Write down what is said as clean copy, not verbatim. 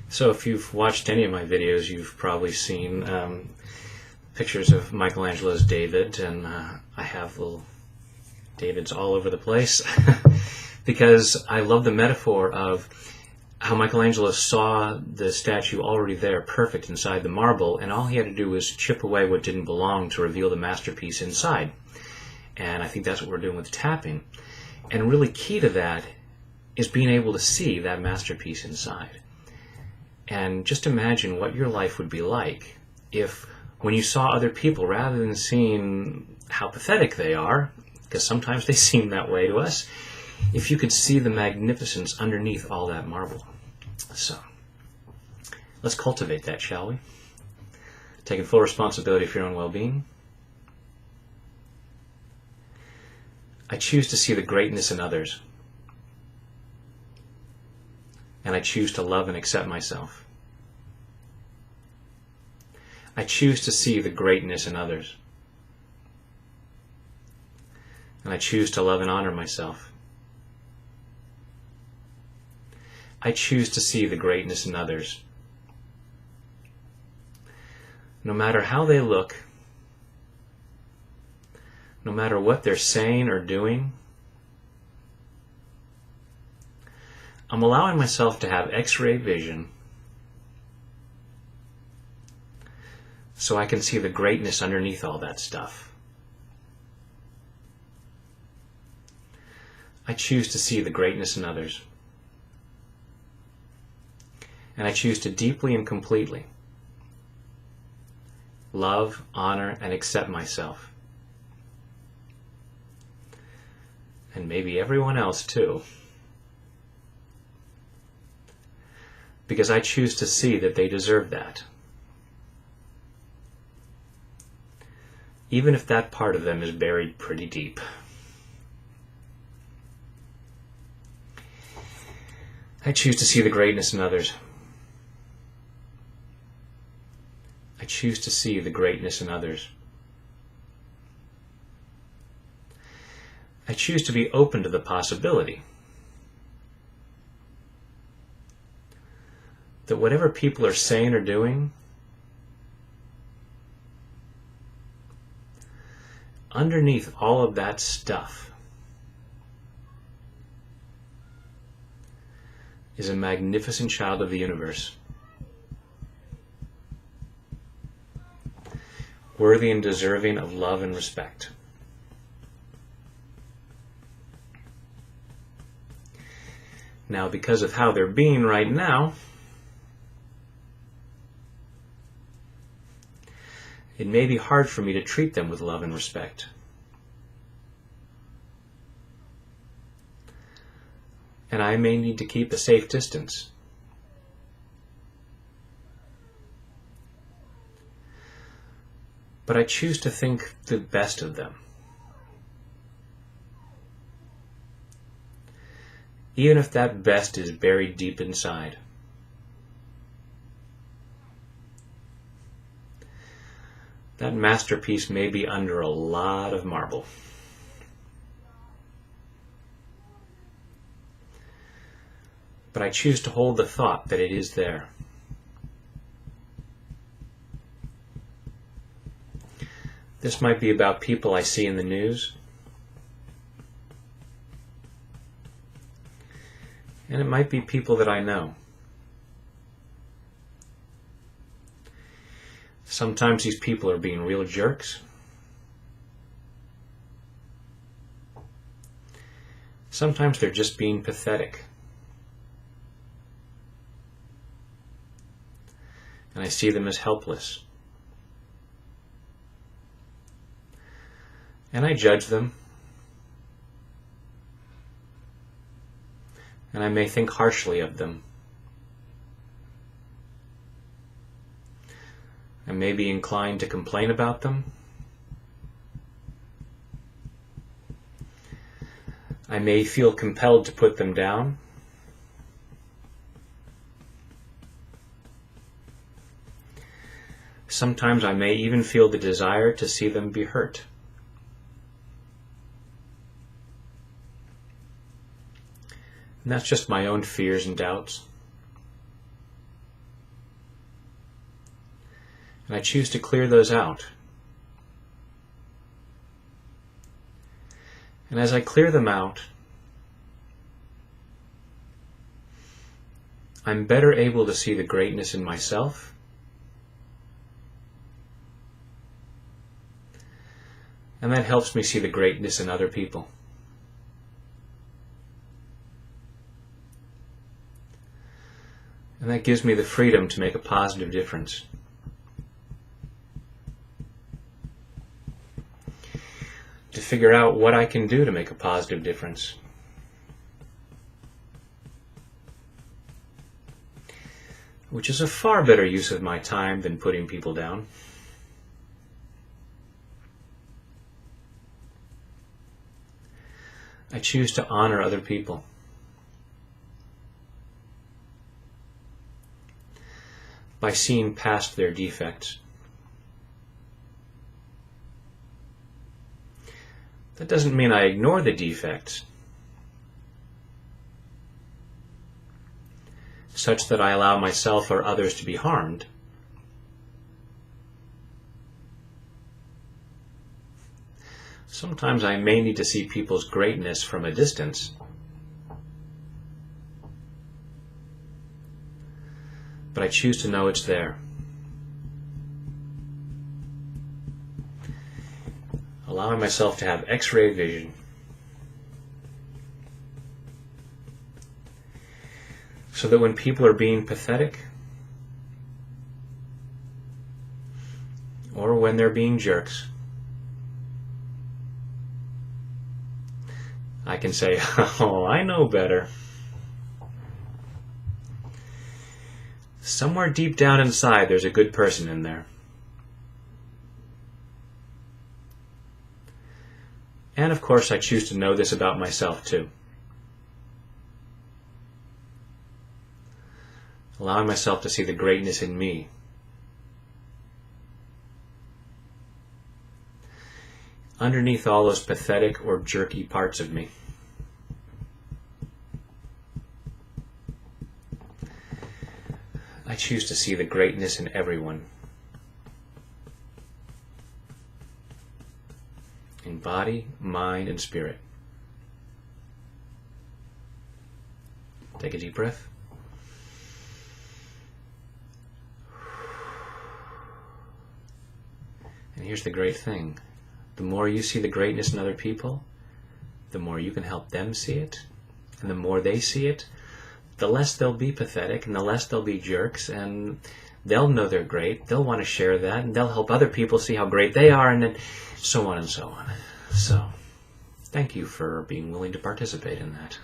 So if you've watched any of my videos, you've probably seen pictures of Michelangelo's David, and I have little Davids all over the place because I love the metaphor of how Michelangelo saw the statue already there, perfect inside the marble, and all he had to do was chip away what didn't belong to reveal the masterpiece inside. And I think that's what we're doing with tapping. And really key to that is being able to see that masterpiece inside. And just imagine what your life would be like if, when you saw other people, rather than seeing how pathetic they are, because sometimes they seem that way to us, if you could see the magnificence underneath all that marble. So, let's cultivate that, shall we? Taking full responsibility for your own well-being. I choose to see the greatness in others. And I choose to love and accept myself. I choose to see the greatness in others. And I choose to love and honor myself. I choose to see the greatness in others. No matter how they look, no matter what they're saying or doing, I'm allowing myself to have X-ray vision so I can see the greatness underneath all that stuff. I choose to see the greatness in others. And I choose to deeply and completely love, honor, and accept myself. And maybe everyone else too. Because I choose to see that they deserve that. Even if that part of them is buried pretty deep. I choose to see the greatness in others. I choose to see the greatness in others. I choose to be open to the possibility that whatever people are saying or doing, underneath all of that stuff is a magnificent child of the universe, worthy and deserving of love and respect. Now, because of how they're being right now, it may be hard for me to treat them with love and respect. And I may need to keep a safe distance. But I choose to think the best of them. Even if that best is buried deep inside. That masterpiece may be under a lot of marble. But I choose to hold the thought that it is there. This might be about people I see in the news. And it might be people that I know. Sometimes these people are being real jerks. Sometimes they're just being pathetic. And I see them as helpless. And I judge them. And I may think harshly of them. I may be inclined to complain about them. I may feel compelled to put them down. Sometimes I may even feel the desire to see them be hurt. And that's just my own fears and doubts. And I choose to clear those out. And as I clear them out, I'm better able to see the greatness in myself, and that helps me see the greatness in other people. And that gives me the freedom to make a positive difference. To figure out what I can do to make a positive difference. Which is a far better use of my time than putting people down. I choose to honor other people. By seeing past their defects. That doesn't mean I ignore the defects, such that I allow myself or others to be harmed. Sometimes I may need to see people's greatness from a distance. But I choose to know it's there. Allowing myself to have X-ray vision. So that when people are being pathetic, or when they're being jerks, I can say, oh, I know better. Somewhere deep down inside, there's a good person in there. And of course, I choose to know this about myself too. Allowing myself to see the greatness in me. Underneath all those pathetic or jerky parts of me. I choose to see the greatness in everyone. In body, mind, and spirit. Take a deep breath. And here's the great thing. The more you see the greatness in other people, the more you can help them see it. And the more they see it, the less they'll be pathetic and the less they'll be jerks, and they'll know they're great. They'll want to share that, and they'll help other people see how great they are, and then so on and so on. So, thank you for being willing to participate in that.